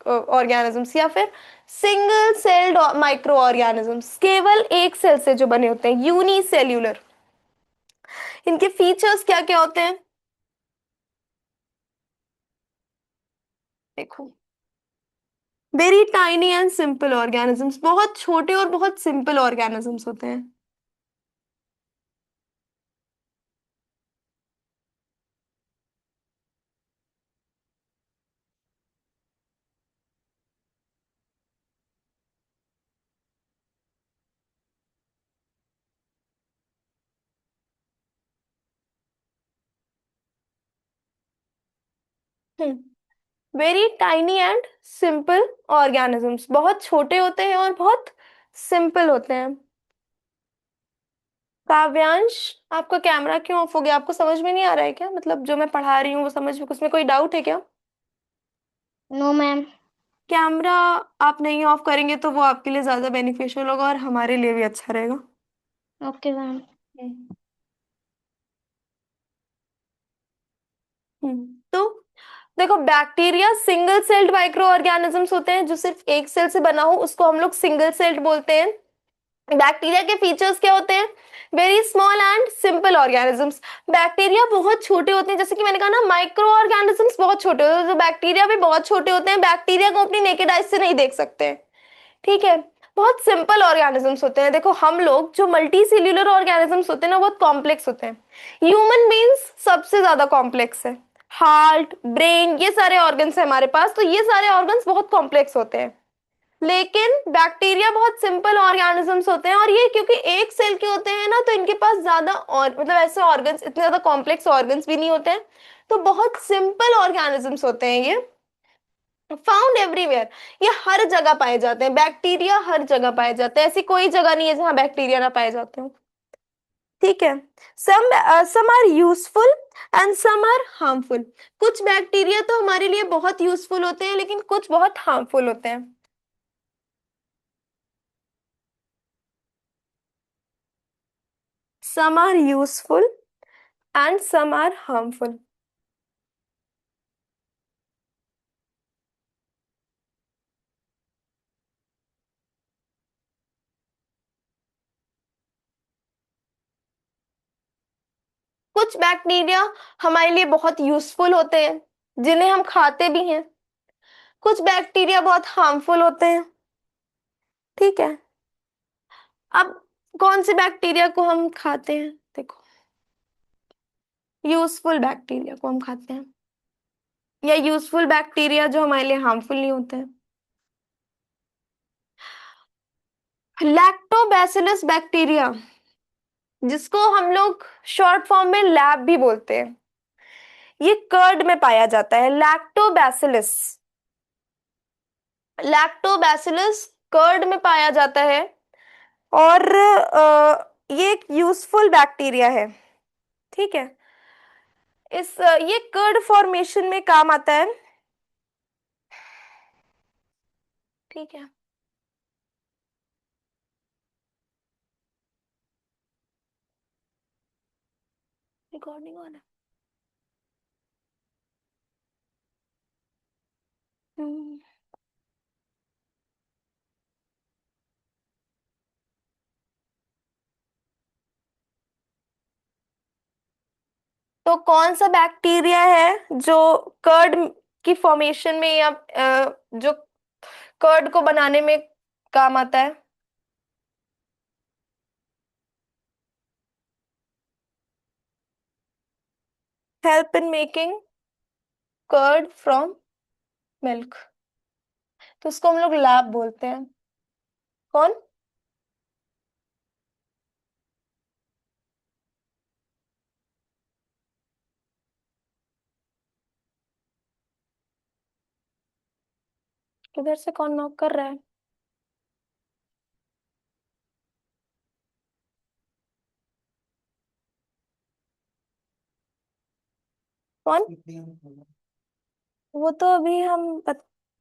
ऑर्गेनिजम्स या फिर सिंगल सेल्ड माइक्रो ऑर्गेनिजम्स, केवल एक सेल से जो बने होते हैं, यूनिसेल्युलर। इनके फीचर्स क्या क्या होते हैं देखो। Very tiny and simple organisms, बहुत छोटे और बहुत सिंपल ऑर्गेनिजम्स होते हैं। Very tiny and simple organisms, बहुत छोटे होते हैं और बहुत सिंपल होते हैं। काव्यांश, आपका कैमरा क्यों ऑफ हो गया? आपको समझ में नहीं आ रहा है क्या? मतलब जो मैं पढ़ा रही हूँ वो समझ में, उसमें कोई डाउट है क्या? No ma'am. कैमरा आप नहीं ऑफ करेंगे तो वो आपके लिए ज्यादा बेनिफिशियल होगा और हमारे लिए भी अच्छा रहेगा। Okay ma'am. तो देखो, bacteria single celled micro organisms होते हैं, जो सिर्फ एक सेल से बना हो उसको हम लोग सिंगल सेल्ड बोलते हैं। बैक्टीरिया के फीचर्स क्या होते हैं? Very small and simple organisms. Bacteria बहुत छोटे होते हैं, जैसे कि मैंने कहा ना, माइक्रो ऑर्गेनिजम्स बहुत छोटे होते हैं, तो बैक्टीरिया भी बहुत छोटे होते हैं। बैक्टीरिया को अपनी नेकेड आइज से नहीं देख सकते हैं, ठीक है। बहुत सिंपल ऑर्गेनिजम्स होते हैं। देखो, हम लोग जो मल्टी सेल्यूलर ऑर्गेनिजम्स होते हैं ना, बहुत कॉम्प्लेक्स होते हैं। ह्यूमन बींग्स सबसे ज्यादा कॉम्प्लेक्स है। हार्ट, ब्रेन, ये सारे ऑर्गन्स है हमारे पास, तो ये सारे ऑर्गन्स बहुत कॉम्प्लेक्स होते हैं। लेकिन बैक्टीरिया बहुत सिंपल ऑर्गेनिजम्स होते हैं, और ये क्योंकि एक सेल के होते हैं ना, तो इनके पास ज्यादा और मतलब ऐसे ऑर्गन्स, इतने ज्यादा कॉम्प्लेक्स ऑर्गन्स भी नहीं होते हैं। तो बहुत सिंपल ऑर्गेनिजम्स होते हैं ये। फाउंड एवरीवेयर, ये हर जगह पाए जाते हैं। बैक्टीरिया हर जगह पाए जाते हैं, ऐसी कोई जगह नहीं है जहां बैक्टीरिया ना पाए जाते हो, ठीक है। Some are useful and some are harmful. कुछ बैक्टीरिया तो हमारे लिए बहुत यूजफुल होते हैं, लेकिन कुछ बहुत हार्मफुल होते हैं। Some are useful and some are harmful. कुछ बैक्टीरिया हमारे लिए बहुत यूजफुल होते हैं, जिन्हें हम खाते भी हैं। कुछ बैक्टीरिया बहुत हार्मफुल होते हैं, ठीक है। अब कौन से बैक्टीरिया को हम खाते हैं देखो, यूजफुल बैक्टीरिया को हम खाते हैं, या यूजफुल बैक्टीरिया जो हमारे लिए हार्मफुल नहीं होते हैं। लैक्टोबैसिलस बैक्टीरिया, जिसको हम लोग शॉर्ट फॉर्म में लैब भी बोलते हैं, ये कर्ड में पाया जाता है। लैक्टोबैसिलस, लैक्टोबैसिलस कर्ड में पाया जाता है। और ये एक यूजफुल बैक्टीरिया है, ठीक है। ये कर्ड फॉर्मेशन में काम आता है, ठीक है। रिकॉर्डिंग ऑन है। हम्म, तो कौन सा बैक्टीरिया है जो कर्ड की फॉर्मेशन में या जो कर्ड को बनाने में काम आता है? Help in making curd from milk, तो उसको हम लोग लैब बोलते हैं। कौन? किधर से कौन नॉक कर रहा है? कौन? वो तो अभी हम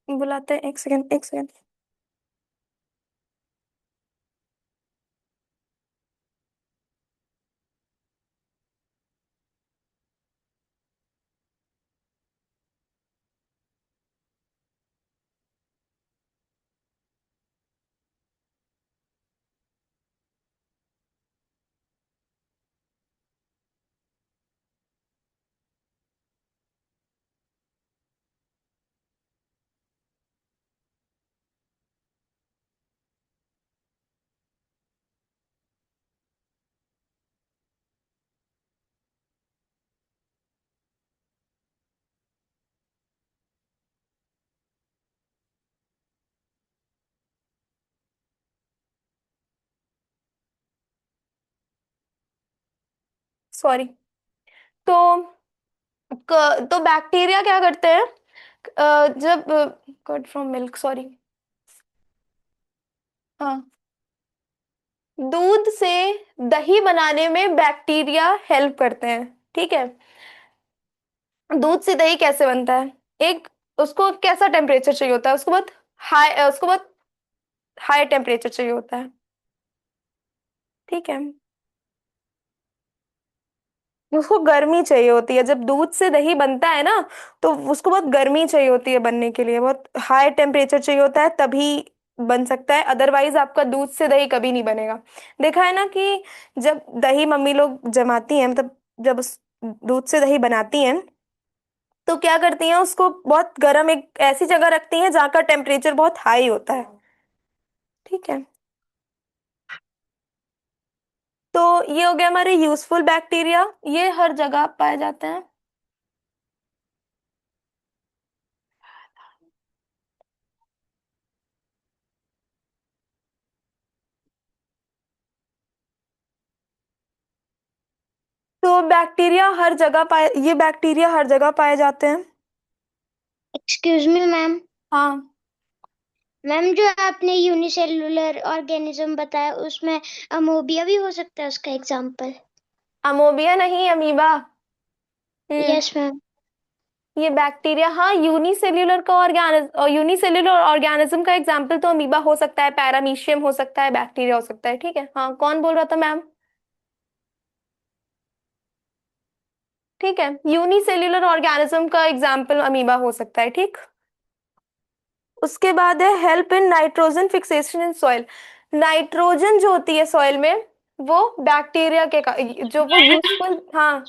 बुलाते हैं, एक सेकंड एक सेकंड। सॉरी। तो तो बैक्टीरिया क्या करते हैं, जब कट फ्रॉम मिल्क, सॉरी, हाँ, दूध से दही बनाने में बैक्टीरिया हेल्प करते हैं। ठीक है। दूध से दही कैसे बनता है, एक, उसको कैसा टेम्परेचर चाहिए होता है, उसको बहुत हाई टेम्परेचर चाहिए होता है। ठीक है। उसको गर्मी चाहिए होती है, जब दूध से दही बनता है ना, तो उसको बहुत गर्मी चाहिए होती है बनने के लिए, बहुत हाई टेम्परेचर चाहिए होता है, तभी बन सकता है, अदरवाइज आपका दूध से दही कभी नहीं बनेगा। देखा है ना कि जब दही मम्मी लोग जमाती हैं, मतलब जब उस दूध से दही बनाती हैं, तो क्या करती हैं, उसको बहुत गर्म एक ऐसी जगह रखती हैं जहाँ का टेम्परेचर बहुत हाई होता है। ठीक है। तो ये हो गया हमारे यूजफुल बैक्टीरिया, ये हर जगह पाए जाते हैं। तो बैक्टीरिया हर जगह पाए, ये बैक्टीरिया हर जगह पाए जाते हैं। Excuse me ma'am. हाँ। मैम जो आपने यूनिसेलुलर ऑर्गेनिज्म बताया उसमें अमोबिया भी हो सकता है उसका एग्जांपल? अमोबिया नहीं, अमीबा। हम्म। Yes ma'am. ये बैक्टीरिया, हाँ, यूनिसेल्युलर ऑर्गेनिज्म का एग्जांपल तो अमीबा हो सकता है, पैरामीशियम हो सकता है, बैक्टीरिया हो सकता है। ठीक है। हाँ, कौन बोल रहा था मैम? ठीक है, यूनिसेल्युलर ऑर्गेनिज्म का एग्जांपल अमीबा हो सकता है। ठीक। उसके बाद है help in nitrogen fixation in soil. Nitrogen जो होती है सॉइल में, वो बैक्टीरिया जो वो यूजफुल, हाँ।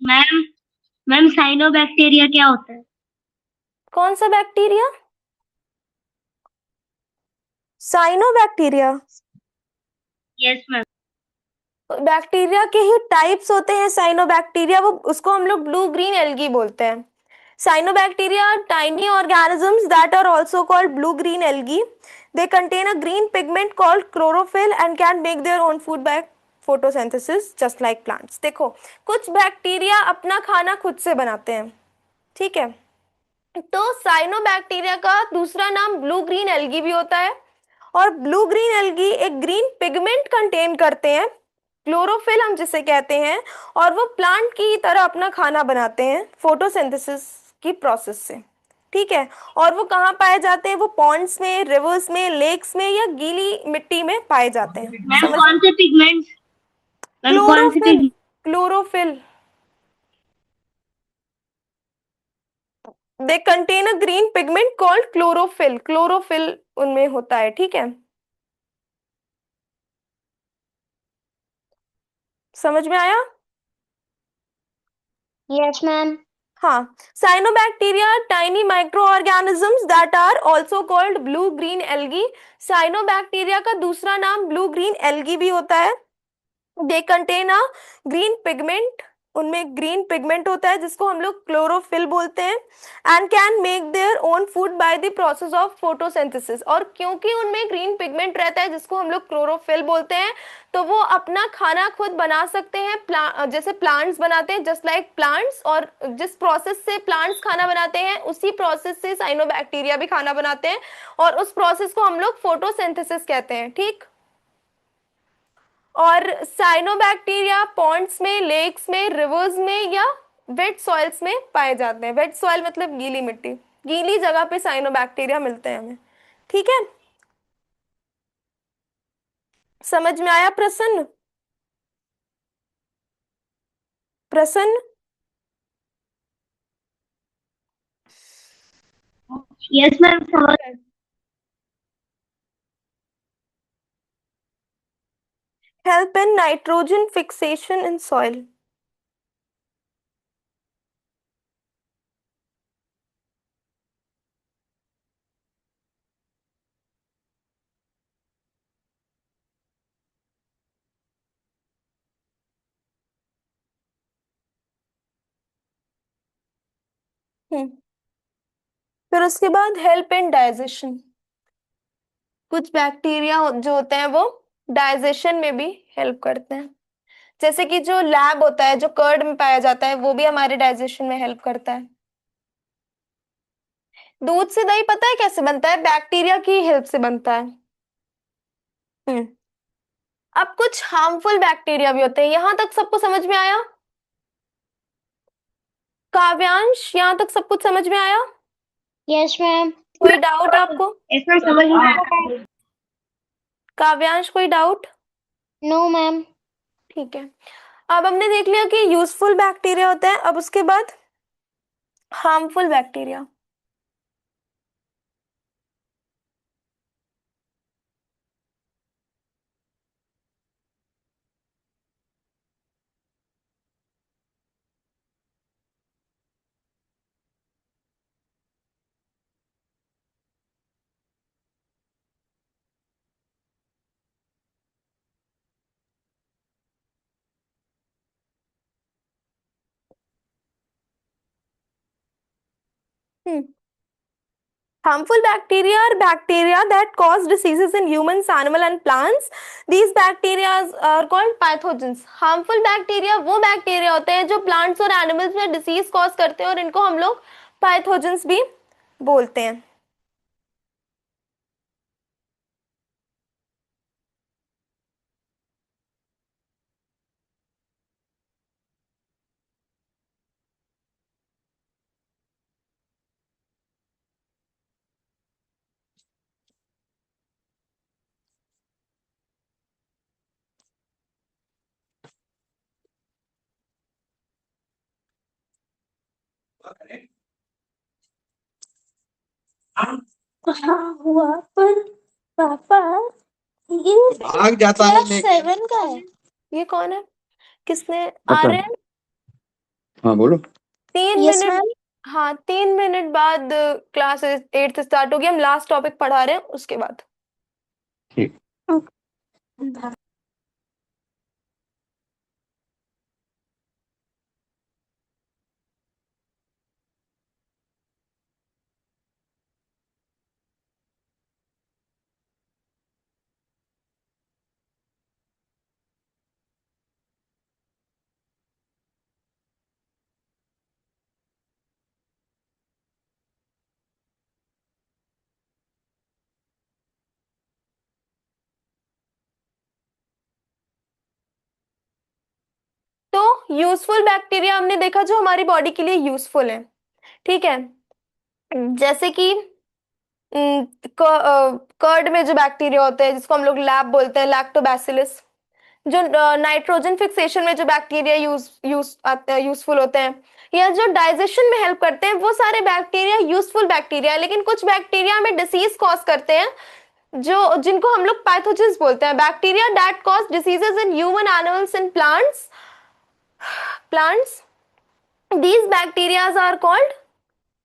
मैम मैम साइनोबैक्टीरिया क्या होता है? कौन सा bacteria? Cyanobacteria. Yes ma'am. Bacteria के ही टाइप्स होते हैं साइनोबैक्टीरिया, वो उसको हम लोग ब्लू ग्रीन एल्गी बोलते हैं। Cyanobacteria are tiny organisms that are also called blue-green algae. They contain a green pigment called chlorophyll and can make their own food by photosynthesis just like plants. देखो, कुछ बैक्टीरिया अपना खाना खुद से बनाते हैं। ठीक है। तो साइनोबैक्टीरिया का दूसरा नाम ब्लू ग्रीन एल्गी भी होता है, और ब्लू ग्रीन एल्गी एक ग्रीन पिगमेंट कंटेन करते हैं, क्लोरोफिल हम जिसे कहते हैं, और वो प्लांट की तरह अपना खाना बनाते हैं फोटोसिंथेसिस की प्रोसेस से। ठीक है। और वो कहाँ पाए जाते हैं, वो पॉन्ड्स में, रिवर्स में, लेक्स में, या गीली मिट्टी में पाए जाते हैं। मैम समझ में? कौन से पिगमेंट्स? मैम कौन से chlorophyll. Pigment? Chlorophyll. They contain a green pigment called chlorophyll, chlorophyll उनमें होता है। ठीक है। समझ में आया? Yes ma'am. हाँ। Cyanobacteria tiny micro organisms that are also called blue green algae. Cyanobacteria का दूसरा नाम ब्लू ग्रीन एल्गी भी होता है। They contain a green pigment, उनमें ग्रीन पिगमेंट होता है जिसको हम लोग क्लोरोफिल बोलते हैं, and can make their own food by the process of photosynthesis. और क्योंकि उनमें ग्रीन पिगमेंट रहता है जिसको हम लोग क्लोरोफिल बोलते हैं, तो वो अपना खाना खुद बना सकते हैं, जैसे प्लांट्स बनाते हैं, जस्ट लाइक प्लांट्स। और जिस प्रोसेस से प्लांट्स खाना बनाते हैं, उसी प्रोसेस से साइनोबैक्टीरिया भी खाना बनाते हैं, और उस प्रोसेस को हम लोग फोटोसिंथेसिस कहते हैं। ठीक। और साइनोबैक्टीरिया पॉन्ड्स में, लेक्स में, रिवर्स में, या वेट सॉइल्स में पाए जाते हैं। वेट सॉइल मतलब गीली मिट्टी, गीली जगह पे साइनोबैक्टीरिया मिलते हैं हमें। ठीक है, समझ में आया प्रसन्न? प्रसन्न? यस मैम, समझ। Help in nitrogen fixation in soil. Hmm, फिर उसके बाद हेल्प इन डाइजेशन। कुछ बैक्टीरिया जो होते हैं वो डाइजेशन में भी हेल्प करते हैं। जैसे कि जो लैब होता है, जो कर्ड में पाया जाता है, वो भी हमारे डाइजेशन में हेल्प करता है। दूध से दही पता है कैसे बनता है? बैक्टीरिया की हेल्प से बनता है। हम्म, अब कुछ हार्मफुल बैक्टीरिया भी होते हैं। यहां तक सबको समझ में आया? काव्यांश, यहां तक सब कुछ समझ में आया? Yes ma'am. कोई डाउट आपको? यस मैम, समझ में आया। काव्यांश, कोई डाउट? No ma'am. ठीक है, अब हमने देख लिया कि यूजफुल बैक्टीरिया होता है। अब उसके बाद harmful bacteria. Harmful bacteria are bacteria that cause diseases in humans, animal and plants. These bacteria are called pathogens. Harmful bacteria वो बैक्टीरिया होते हैं जो प्लांट्स और एनिमल्स में डिसीज कॉज करते हैं, और इनको हम लोग पैथोजेंस भी बोलते हैं। कहाँ हुआ पर पापा, ये भाग जाता है क्लास लेके। 7 का है। ये कौन है? किसने? पता नहीं। आर्यन, हाँ बोलो। Yes minute. मैम। हाँ, 3 मिनट बाद क्लास 8 स्टार्ट होगी। हम लास्ट टॉपिक पढ़ा रहे हैं, उसके बाद। ठीक। तो यूजफुल बैक्टीरिया हमने देखा जो हमारी बॉडी के लिए यूजफुल है। ठीक है, जैसे कि कर्ड में जो बैक्टीरिया होते हैं, जिसको हम लोग लैब बोलते हैं, लैक्टोबैसिलस। जो नाइट्रोजन फिक्सेशन में जो बैक्टीरिया यूजफुल होते हैं, या जो डाइजेशन में हेल्प करते हैं, वो सारे बैक्टीरिया यूजफुल बैक्टीरिया है। लेकिन कुछ बैक्टीरिया हमें डिसीज कॉज करते हैं, जो जिनको हम लोग पैथोजेंस बोलते हैं। Bacteria that cause diseases in human, animals and plants, these bacterias are called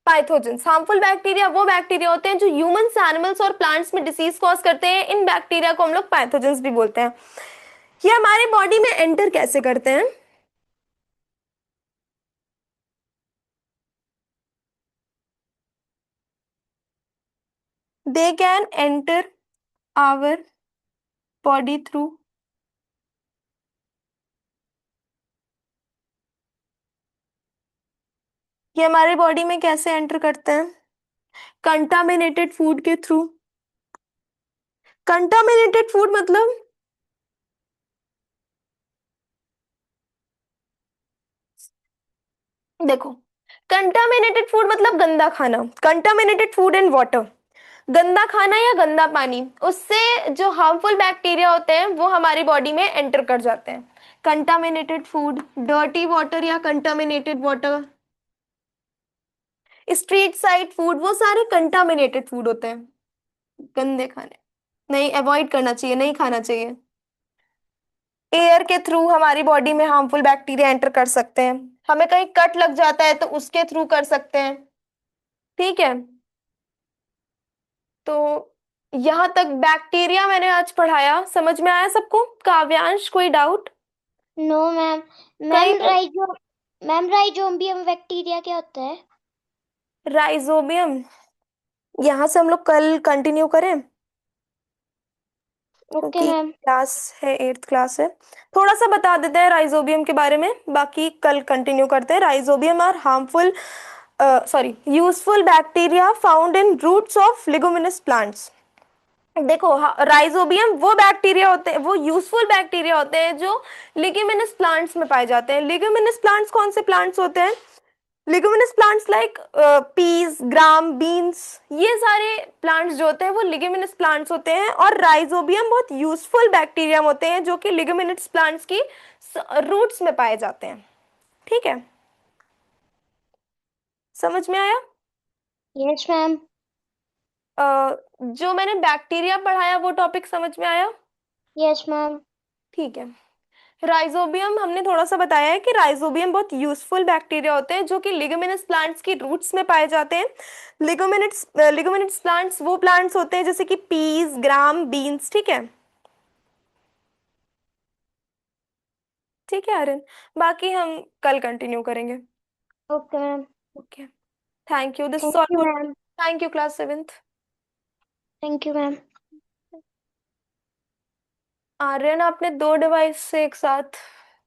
pathogens. Harmful bacteria वो बैक्टीरिया होते हैं जो ह्यूमंस, एनिमल्स और प्लांट्स में डिसीज कॉज करते हैं। इन बैक्टीरिया को हम लोग पैथोजेंस भी बोलते हैं। ये हमारे बॉडी में एंटर कैसे करते हैं? They can enter our body through ये हमारे बॉडी में कैसे एंटर करते हैं? कंटामिनेटेड फूड के थ्रू। कंटामिनेटेड फूड मतलब देखो, कंटामिनेटेड फूड मतलब गंदा खाना, कंटामिनेटेड फूड इन वाटर, गंदा खाना या गंदा पानी, उससे जो हार्मफुल बैक्टीरिया होते हैं वो हमारी बॉडी में एंटर कर जाते हैं। कंटामिनेटेड फूड, डर्टी वाटर या contaminated water, street side food, वो सारे कंटामिनेटेड फूड होते हैं, गंदे खाने, नहीं, अवॉइड करना चाहिए, नहीं खाना चाहिए। एयर के थ्रू हमारी बॉडी में हार्मफुल बैक्टीरिया एंटर कर सकते हैं, हमें कहीं कट लग जाता है तो उसके थ्रू कर सकते हैं, ठीक है। तो यहां तक बैक्टीरिया मैंने आज पढ़ाया, समझ में आया सबको? काव्यांश, कोई डाउट? No ma'am. कहीं मैम राइजोबियम बैक्टीरिया क्या होता है? राइजोबियम, यहां से हम लोग कल कंटिन्यू करें, ओके क्योंकि मैम। क्लास है, 8th क्लास है। थोड़ा सा बता देते हैं राइजोबियम के बारे में, बाकी कल कंटिन्यू करते हैं। Rhizobium are harmful, sorry, useful bacteria found in roots of leguminous plants. देखो, राइजोबियम वो बैक्टीरिया होते हैं, वो यूजफुल बैक्टीरिया होते हैं जो लिगुमिनस प्लांट्स में पाए जाते हैं। लिगुमिनस प्लांट्स कौन से प्लांट्स होते हैं? लिगुमिनस प्लांट्स लाइक पीस, ग्राम, बीन्स, ये सारे प्लांट्स जो होते हैं वो लिगुमिनस प्लांट्स होते हैं। और राइजोबियम बहुत यूजफुल बैक्टीरिया होते हैं जो कि लिगुमिनस प्लांट्स की रूट्स में पाए जाते हैं, ठीक है। समझ में आया? Yes ma'am. जो मैंने बैक्टीरिया पढ़ाया वो टॉपिक समझ में आया? Yes ma'am. ठीक है। राइजोबियम हमने थोड़ा सा बताया है कि राइजोबियम बहुत यूजफुल बैक्टीरिया होते हैं जो कि लिगुमिनस प्लांट्स की रूट्स में पाए जाते हैं। लिगुमिनस प्लांट्स वो प्लांट्स होते हैं जैसे कि पीस, ग्राम, बीन्स, ठीक है। ठीक है आर्यन, बाकी हम कल कंटिन्यू करेंगे। Okay ma'am. Okay, thank you, this is thank all you for, ma'am. Thank you class 7th। Thank you ma'am. Aryan, आपने 2 डिवाइस से एक साथ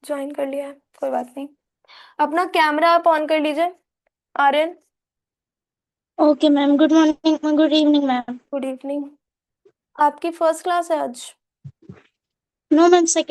ज्वाइन कर लिया है, कोई बात नहीं, अपना कैमरा आप ऑन कर लीजिए। Aryan, okay ma'am. Good morning, good evening ma'am. Good evening. आपकी फर्स्ट क्लास है आज? No ma'am, second.